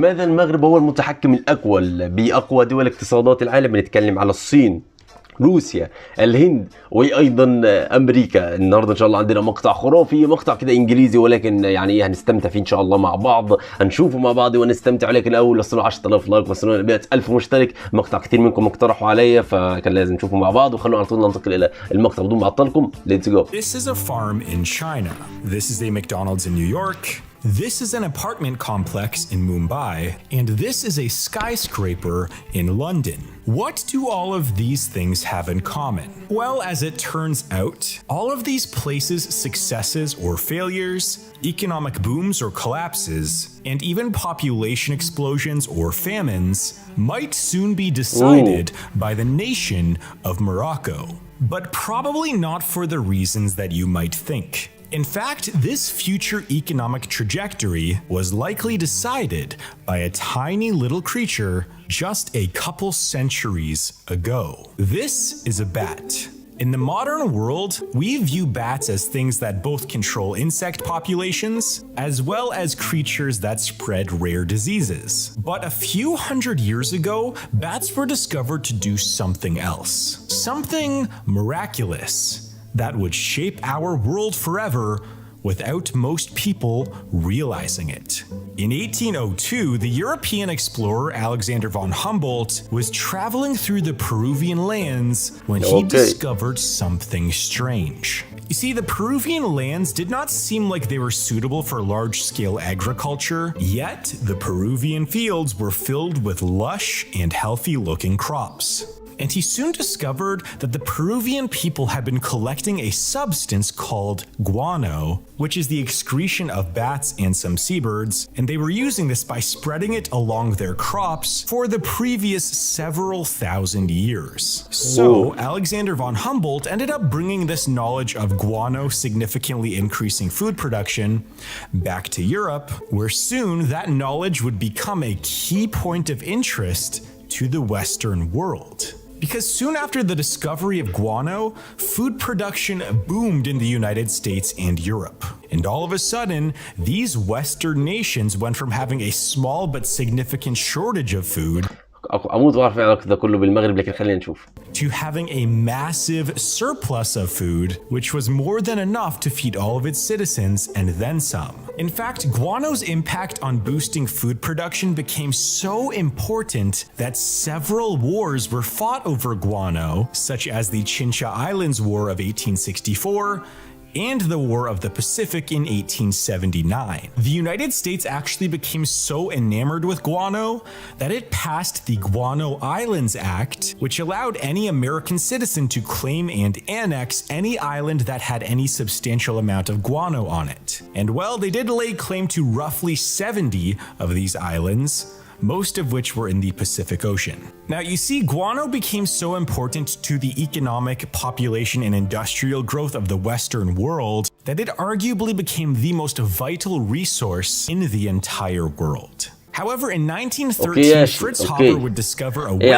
لماذا المغرب هو المتحكم الأول بأقوى دول اقتصادات العالم؟ بنتكلم على الصين، روسيا، الهند، وايضا امريكا. النهارده ان شاء الله عندنا مقطع خرافي، مقطع كده انجليزي، ولكن يعني ايه هنستمتع فيه ان شاء الله مع بعض، هنشوفه مع بعض ونستمتع. ولكن الاول وصلوا 10000 لايك، وصلوا 100000 مشترك. مقطع كتير منكم اقترحوا عليا فكان لازم نشوفه مع بعض، وخلونا على طول ننتقل الى المقطع بدون ما اعطلكم. ليتس جو. This is a farm in China. This is a McDonald's in New York. This is an apartment complex in Mumbai, and this is a skyscraper in London. What do all of these things have in common? Well, as it turns out, all of these places' successes or failures, economic booms or collapses, and even population explosions or famines might soon be decided by the nation of Morocco, but probably not for the reasons that you might think. In fact, this future economic trajectory was likely decided by a tiny little creature just a couple centuries ago. This is a bat. In the modern world, we view bats as things that both control insect populations as well as creatures that spread rare diseases. But a few hundred years ago, bats were discovered to do something else, something miraculous that would shape our world forever without most people realizing it. In 1802, the European explorer Alexander von Humboldt was traveling through the Peruvian lands when he discovered something strange. You see, the Peruvian lands did not seem like they were suitable for large-scale agriculture, yet the Peruvian fields were filled with lush and healthy-looking crops. And he soon discovered that the Peruvian people had been collecting a substance called guano, which is the excretion of bats and some seabirds, and they were using this by spreading it along their crops for the previous several thousand years. So Alexander von Humboldt ended up bringing this knowledge of guano significantly increasing food production back to Europe, where soon that knowledge would become a key point of interest to the Western world. Because soon after the discovery of guano, food production boomed in the United States and Europe. And all of a sudden, these Western nations went from having a small but significant shortage of food اموت واعرف يعني ده كله بالمغرب، لكن خلينا نشوف. to having a massive surplus of food, which was more than enough to feed all of its citizens and then some. In fact, guano's impact on boosting food production became so important that several wars were fought over guano, such as the Chincha Islands War of 1864, and the War of the Pacific in 1879. The United States actually became so enamored with guano that it passed the Guano Islands Act, which allowed any American citizen to claim and annex any island that had any substantial amount of guano on it. And well, they did lay claim to roughly 70 of these islands, most of which were in the Pacific Ocean. Now you see, guano became so important to the economic, population, and industrial growth of the Western world that it arguably became the most vital resource in the entire world. However, in 1913, Fritz Haber would discover a way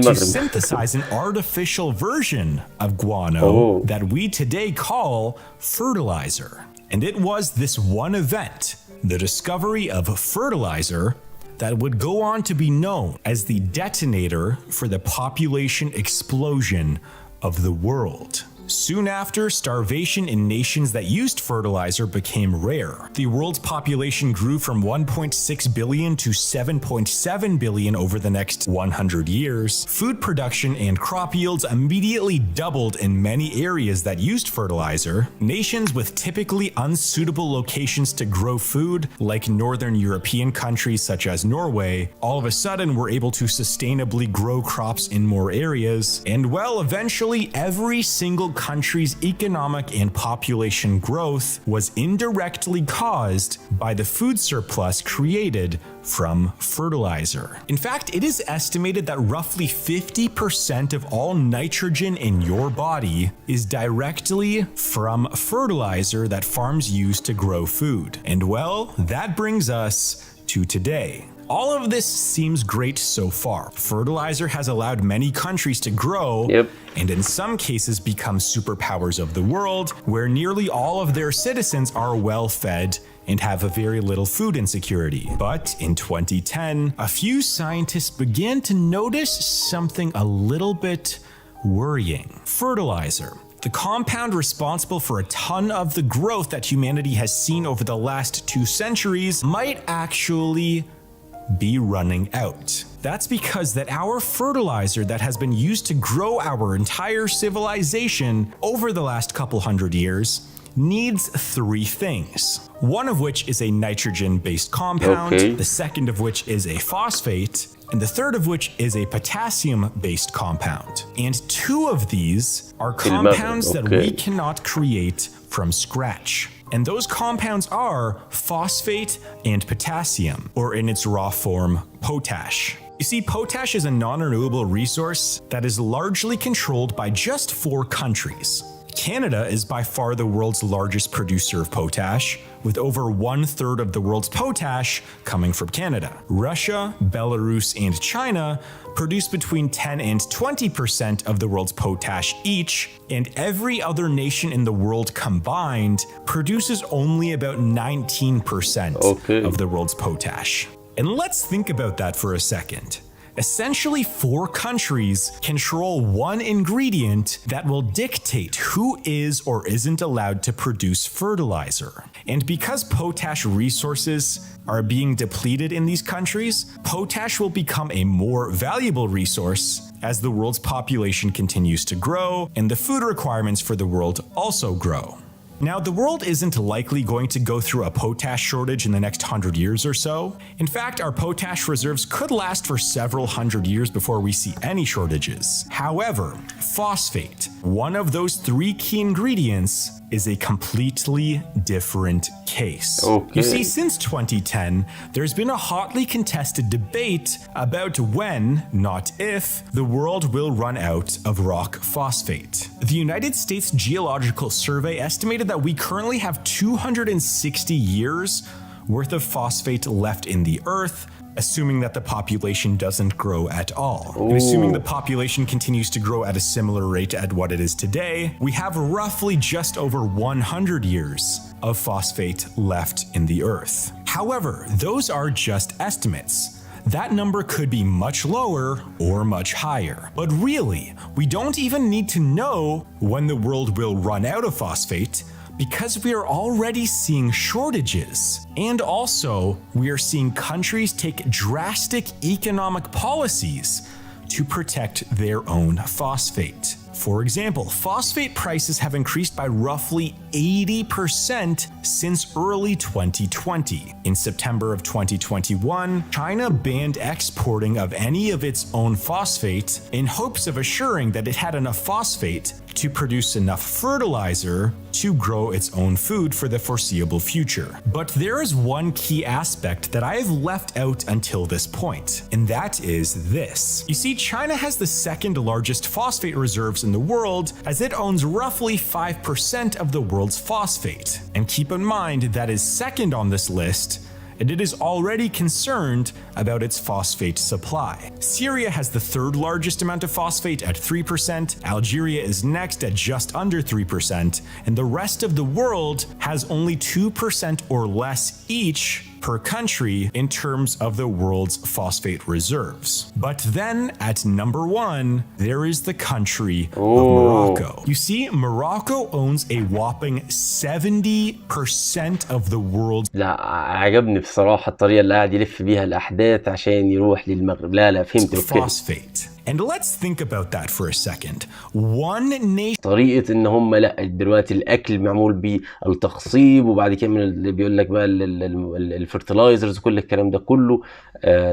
to synthesize an artificial version of guano that we today call fertilizer. And it was this one event, the discovery of fertilizer, that would go on to be known as the detonator for the population explosion of the world. Soon after, starvation in nations that used fertilizer became rare. The world's population grew from 1.6 billion to 7.7 billion over the next 100 years. Food production and crop yields immediately doubled in many areas that used fertilizer. Nations with typically unsuitable locations to grow food, like northern European countries such as Norway, all of a sudden were able to sustainably grow crops in more areas. And well, eventually every single country's economic and population growth was indirectly caused by the food surplus created from fertilizer. In fact, it is estimated that roughly 50% of all nitrogen in your body is directly from fertilizer that farms use to grow food. And well, that brings us to today. All of this seems great so far. Fertilizer has allowed many countries to grow and in some cases become superpowers of the world, where nearly all of their citizens are well fed and have a very little food insecurity. But in 2010, a few scientists began to notice something a little bit worrying. Fertilizer, the compound responsible for a ton of the growth that humanity has seen over the last 2 centuries, might actually be running out. That's because that our fertilizer that has been used to grow our entire civilization over the last couple hundred years needs 3 things. One of which is a nitrogen-based compound, the second of which is a phosphate, and the third of which is a potassium-based compound. And 2 of these are compounds that we cannot create from scratch. And those compounds are phosphate and potassium, or in its raw form, potash. You see, potash is a non-renewable resource that is largely controlled by just 4 countries. Canada is by far the world's largest producer of potash, with over 1/3 of the world's potash coming from Canada. Russia, Belarus, and China produce between 10 and 20% of the world's potash each, and every other nation in the world combined produces only about 19% of the world's potash. And let's think about that for a second. Essentially, 4 countries control one ingredient that will dictate who is or isn't allowed to produce fertilizer. And because potash resources are being depleted in these countries, potash will become a more valuable resource as the world's population continues to grow and the food requirements for the world also grow. Now, the world isn't likely going to go through a potash shortage in the next 100 years or so. In fact, our potash reserves could last for several hundred years before we see any shortages. However, phosphate, one of those 3 key ingredients, is a completely different case. You see, since 2010, there's been a hotly contested debate about when, not if, the world will run out of rock phosphate. The United States Geological Survey estimated that we currently have 260 years worth of phosphate left in the earth, assuming that the population doesn't grow at all. And assuming the population continues to grow at a similar rate at what it is today, we have roughly just over 100 years of phosphate left in the earth. However, those are just estimates. That number could be much lower or much higher. But really, we don't even need to know when the world will run out of phosphate, because we are already seeing shortages. And also, we are seeing countries take drastic economic policies to protect their own phosphate. For example, phosphate prices have increased by roughly 80% since early 2020. In September of 2021, China banned exporting of any of its own phosphate in hopes of assuring that it had enough phosphate to produce enough fertilizer to grow its own food for the foreseeable future. But there is one key aspect that I have left out until this point, and that is this. You see, China has the 2nd largest phosphate reserves in the world, as it owns roughly 5% of the world's phosphate. And keep in mind that is 2nd on this list, and it is already concerned about its phosphate supply. Syria has the 3rd largest amount of phosphate at 3%, Algeria is next at just under 3%, and the rest of the world has only 2% or less each per country in terms of the world's phosphate reserves. But then at number 1, there is the country of Morocco. You see, Morocco owns a whopping 70% of the world's لا عجبني بصراحة الطريقة اللي قاعد يلف بيها الأحداث عشان يروح للمغرب. لا فهمت. phosphate. And let's think about that for a second. One nation. طريقة ان هم لا دلوقتي الاكل معمول بالتخصيب، وبعد كده اللي بيقول لك بقى الفرتلايزرز وكل الكلام ده كله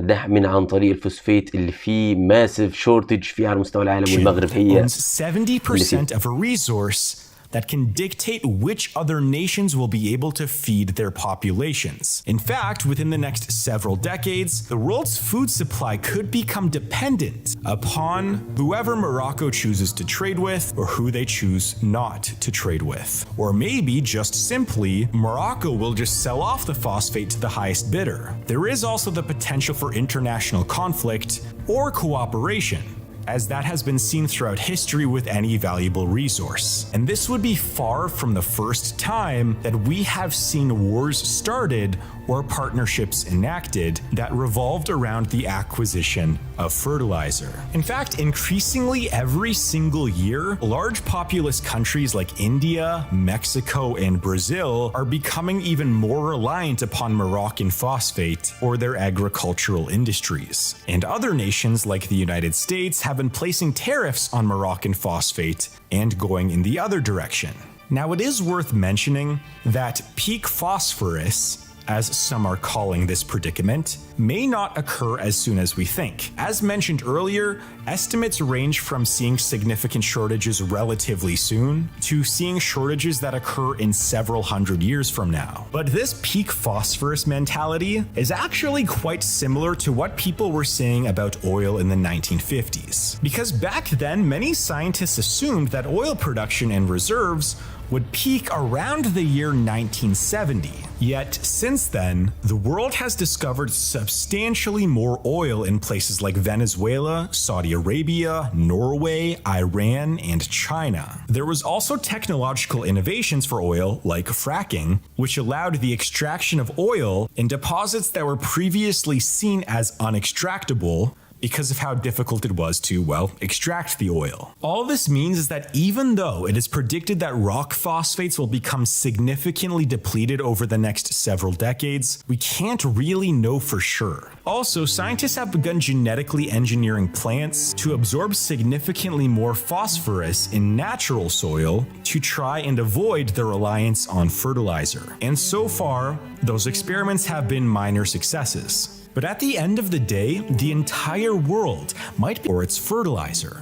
ده من عن طريق الفوسفات اللي فيه ماسيف شورتج فيه على مستوى العالم، والمغرب هي 70% of a resource that can dictate which other nations will be able to feed their populations. In fact, within the next several decades, the world's food supply could become dependent upon whoever Morocco chooses to trade with or who they choose not to trade with. Or maybe just simply, Morocco will just sell off the phosphate to the highest bidder. There is also the potential for international conflict or cooperation. as that has been seen throughout history with any valuable resource. And this would be far from the first time that we have seen wars started or partnerships enacted that revolved around the acquisition of fertilizer. In fact, increasingly every single year, large populous countries like India, Mexico, and Brazil are becoming even more reliant upon Moroccan phosphate for their agricultural industries. And other nations like the United States have been placing tariffs on Moroccan phosphate and going in the other direction. Now, it is worth mentioning that peak phosphorus, as some are calling this predicament, may not occur as soon as we think. As mentioned earlier, estimates range from seeing significant shortages relatively soon to seeing shortages that occur in several hundred years from now. But this peak phosphorus mentality is actually quite similar to what people were saying about oil in the 1950s. Because back then, many scientists assumed that oil production and reserves would peak around the year 1970. Yet, since then, the world has discovered substantially more oil in places like Venezuela, Saudi Arabia, Norway, Iran, and China. There was also technological innovations for oil, like fracking, which allowed the extraction of oil in deposits that were previously seen as unextractable because of how difficult it was to, well, extract the oil. All this means is that even though it is predicted that rock phosphates will become significantly depleted over the next several decades, we can't really know for sure. Also, scientists have begun genetically engineering plants to absorb significantly more phosphorus in natural soil to try and avoid the reliance on fertilizer. And so far, those experiments have been minor successes. But at the end of the day, the entire world might be for its fertilizer.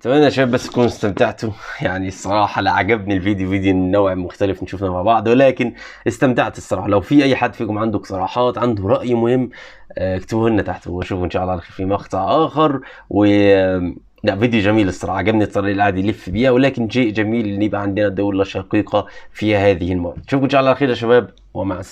اتمنى يا شباب بس تكونوا استمتعتوا. يعني الصراحة لا عجبني الفيديو، فيديو نوع مختلف نشوفنا مع بعض، ولكن استمتعت الصراحة. لو في أي حد فيكم عنده اقتراحات، عنده رأي مهم، اكتبوه لنا تحت واشوفوا إن شاء الله في مقطع آخر. لا فيديو جميل الصراحة، عجبني الطريقة اللي قاعد يلف بيها، ولكن شيء جميل إن يبقى عندنا دولة شقيقة فيها هذه المواد. نشوفكم إن شاء الله على خير يا شباب، ومع السلامة.